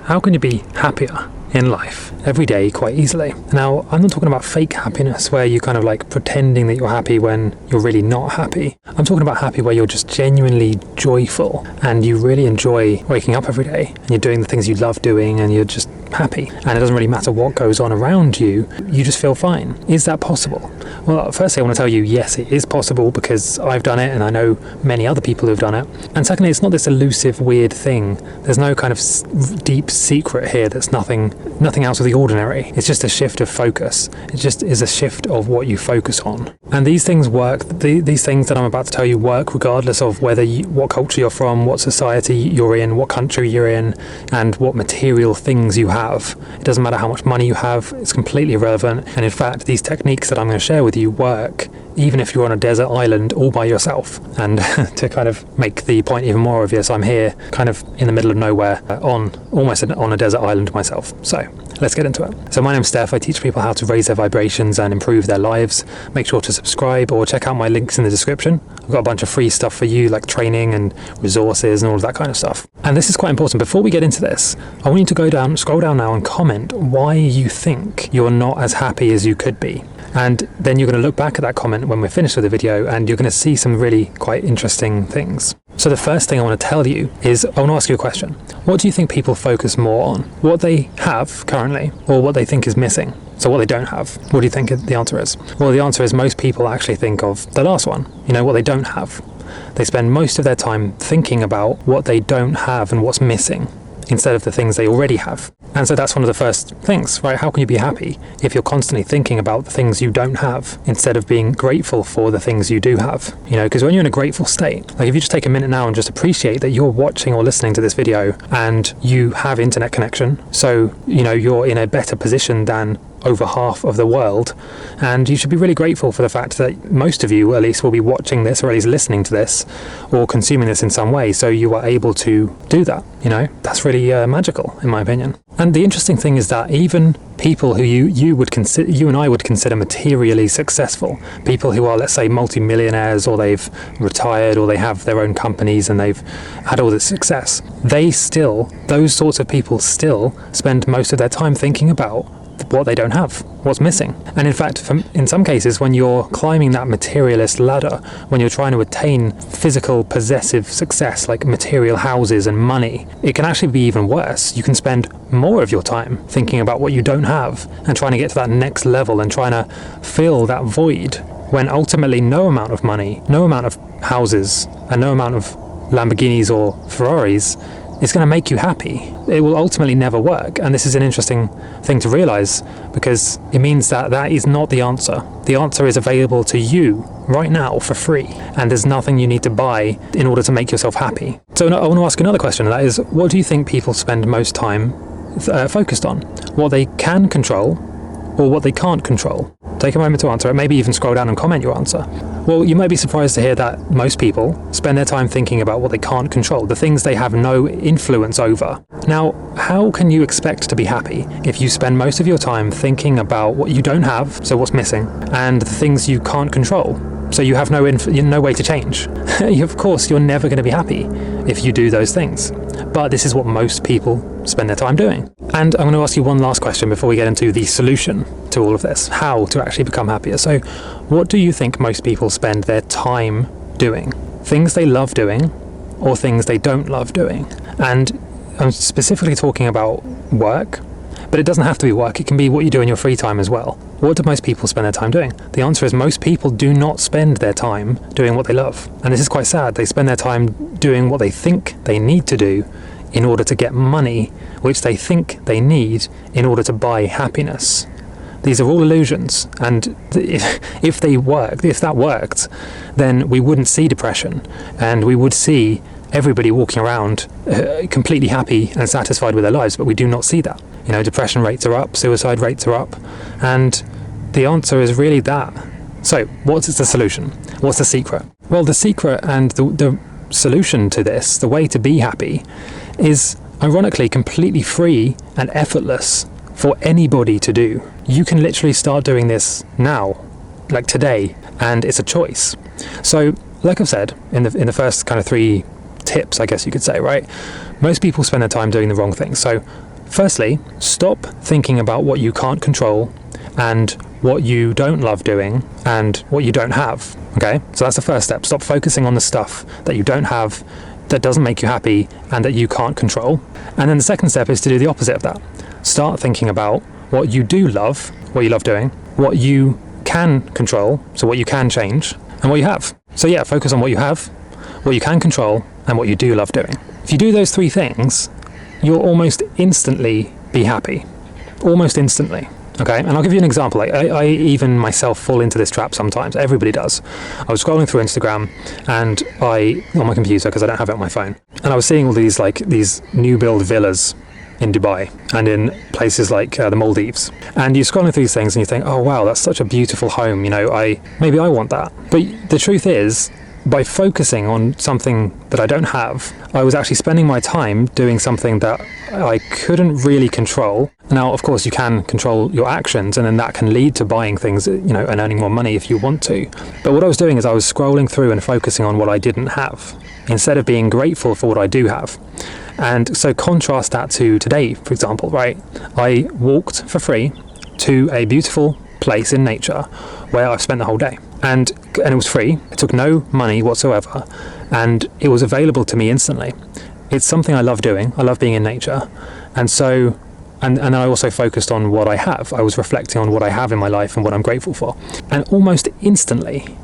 how can you be happier in life every day quite easily? Now, I'm not talking about fake happiness where you kind of like pretending that you're happy when you're really not happy. I'm talking about happy where you're just genuinely joyful and you really enjoy waking up every day and you're doing the things you love doing and you're just happy and it doesn't really matter what goes on around you, you just feel fine. Is that possible? Well, firstly, I want to tell you, yes, it is possible because I've done it and I know many other people who've done it. And secondly, it's not this elusive, weird thing. There's no kind of deep secret here that's nothing out of the ordinary. It's just a shift of focus. It just is a shift of what you focus on. And these things work, these things that I'm about to tell you work regardless of what culture you're from, what society you're in, what country you're in, and what material things you have. It doesn't matter how much money you have, it's completely irrelevant. And in fact, these techniques that I'm going to share with you work even if you're on a desert island all by yourself. And to kind of make the point even more obvious, I'm here kind of in the middle of nowhere almost on a desert island myself. So let's get into it. So my name's Stef. I teach people how to raise their vibrations and improve their lives. Make sure to subscribe or check out my links in the description. I've got a bunch of free stuff for you, like training and resources and all of that kind of stuff. And this is quite important. Before we get into this, I want you to scroll down now and comment why you think you're not as happy as you could be. And then you're going to look back at that comment when we're finished with the video and you're going to see some really quite interesting things. So the first thing I want to tell you is, I want to ask you a question. What do you think people focus more on? What they have currently or what they think is missing? So what they don't have. What do you think the answer is? Well, the answer is most people actually think of the last one, what they don't have. They spend most of their time thinking about what they don't have and what's missing, instead of the things they already have. And so that's one of the first things, right? How can you be happy if you're constantly thinking about the things you don't have instead of being grateful for the things you do have? Because when you're in a grateful state, like if you just take a minute now and just appreciate that you're watching or listening to this video and you have internet connection, so you're in a better position than over half of the world, and you should be really grateful for the fact that most of you at least will be watching this or at least listening to this or consuming this in some way, so you are able to do that. That's really magical in my opinion. And the interesting thing is that even people who you and I would consider materially successful, people who are, let's say, multi-millionaires, or they've retired, or they have their own companies and they've had all this success, those sorts of people still spend most of their time thinking about what they don't have, what's missing. And in fact, in some cases, when you're climbing that materialist ladder, when you're trying to attain physical possessive success like material houses and money, it can actually be even worse. You can spend more of your time thinking about what you don't have and trying to get to that next level and trying to fill that void, when ultimately no amount of money, no amount of houses, and no amount of Lamborghinis or Ferraris is going to make you happy. It will ultimately never work. And this is an interesting thing to realize, because it means that is not the answer. The answer is available to you right now for free, and there's nothing you need to buy in order to make yourself happy. So I want to ask another question, and that is, what do you think people spend most time focused on? What they can control or what they can't control? Take a moment to answer it, maybe even scroll down and comment your answer. Well, you might be surprised to hear that most people spend their time thinking about what they can't control, the things they have no influence over. Now, how can you expect to be happy if you spend most of your time thinking about what you don't have, so what's missing, and the things you can't control, so you have no way to change? Of course, you're never going to be happy if you do those things. But this is what most people spend their time doing. And I'm going to ask you one last question before we get into the solution to all of this, how to actually become happier. So what do you think most people spend their time doing? Things they love doing or things they don't love doing? And I'm specifically talking about work, but it doesn't have to be work. It can be what you do in your free time as well. What do most people spend their time doing? The answer is most people do not spend their time doing what they love. And this is quite sad. They spend their time doing what they think they need to do in order to get money, which they think they need in order to buy happiness. These are all illusions, and if that worked, then we wouldn't see depression, and we would see everybody walking around completely happy and satisfied with their lives, but we do not see that. Depression rates are up, suicide rates are up, and the answer is really that. So what is the solution? What's the secret? Well, the secret and the solution to this, the way to be happy, is ironically completely free and effortless for anybody to do. You can literally start doing this now, like today, and it's a choice. So like I've said in the first kind of 3 tips, I guess you could say, right? Most people spend their time doing the wrong thing. So Firstly, stop thinking about what you can't control and what you don't love doing and what you don't have. Okay, so that's the first step. Stop focusing on the stuff that you don't have, that doesn't make you happy, and that you can't control. And then the second step is to do the opposite of that. Start thinking about what you do love, what you love doing, what you can control, so what you can change, and what you have. So yeah, focus on what you have, what you can control, and what you do love doing. If you do those three things, you'll almost instantly be happy. Almost instantly. Okay, and I'll give you an example. I even myself fall into this trap sometimes. Everybody does. I was scrolling through Instagram and on my computer, because I don't have it on my phone, and I was seeing all these new build villas in Dubai and in places like the Maldives. And you're scrolling through these things and you think, oh wow, that's such a beautiful home. Maybe I want that. But the truth is, by focusing on something that I don't have, I was actually spending my time doing something that I couldn't really control. Now, of course, you can control your actions, and then that can lead to buying things, and earning more money if you want to. But what I was doing is I was scrolling through and focusing on what I didn't have, instead of being grateful for what I do have. And so contrast that to today, for example, right? I walked for free to a beautiful place in nature where I've spent the whole day. And it was free. It took no money whatsoever, and it was available to me instantly. It's something I love doing. I love being in nature, and so and I also focused on what I have. I was reflecting on what I have in my life and what I'm grateful for. And almost instantly,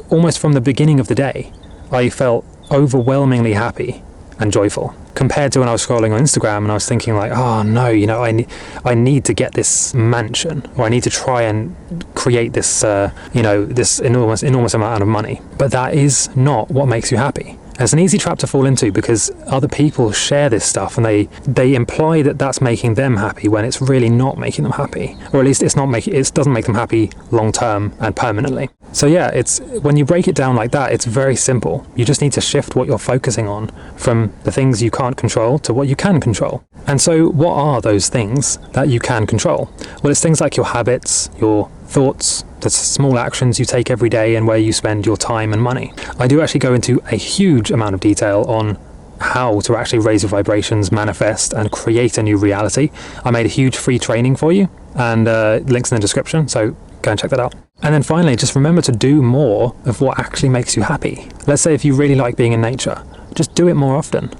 almost from the beginning of the day, I felt overwhelmingly happy and joyful, compared to when I was scrolling on Instagram and I was thinking oh no, I need to get this mansion, or I need to try and create this this enormous amount of money. But that is not what makes you happy. And it's an easy trap to fall into, because other people share this stuff and they imply that that's making them happy when it's really not making them happy, or at least it doesn't make them happy long term and permanently. So yeah, when you break it down like that, it's very simple. You just need to shift what you're focusing on from the things you can't control to what you can control. And so what are those things that you can control? Well, it's things like your habits, your thoughts, the small actions you take every day, and where you spend your time and money. I do actually go into a huge amount of detail on how to actually raise your vibrations, manifest, and create a new reality. I made a huge free training for you, and links in the description, so go and check that out. And then finally, just remember to do more of what actually makes you happy. Let's say if you really like being in nature, just do it more often.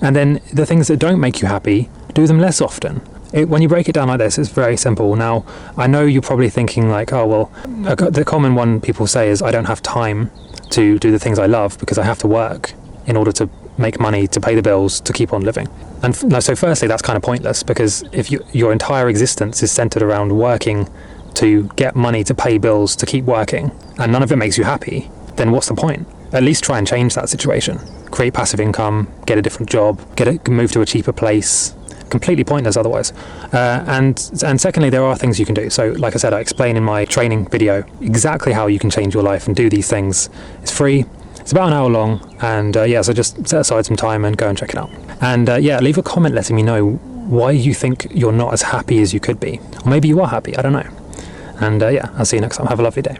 And then the things that don't make you happy, do them less often. When you break it down like this, it's very simple. Now, I know you're probably thinking the common one people say is, I don't have time to do the things I love because I have to work in order to make money, to pay the bills, to keep on living. And so firstly, that's kind of pointless, because if your entire existence is centered around working to get money, to pay bills, to keep working, and none of it makes you happy, then what's the point? At least try and change that situation. Create passive income, get a different job, move to a cheaper place. Completely pointless otherwise. And secondly, there are things you can do. So like I said, I explain in my training video exactly how you can change your life and do these things. It's free. It's about an hour long, and so just set aside some time and go and check it out. And leave a comment letting me know why you think you're not as happy as you could be. Or maybe you are happy, I don't know. And I'll see you next time. Have a lovely day.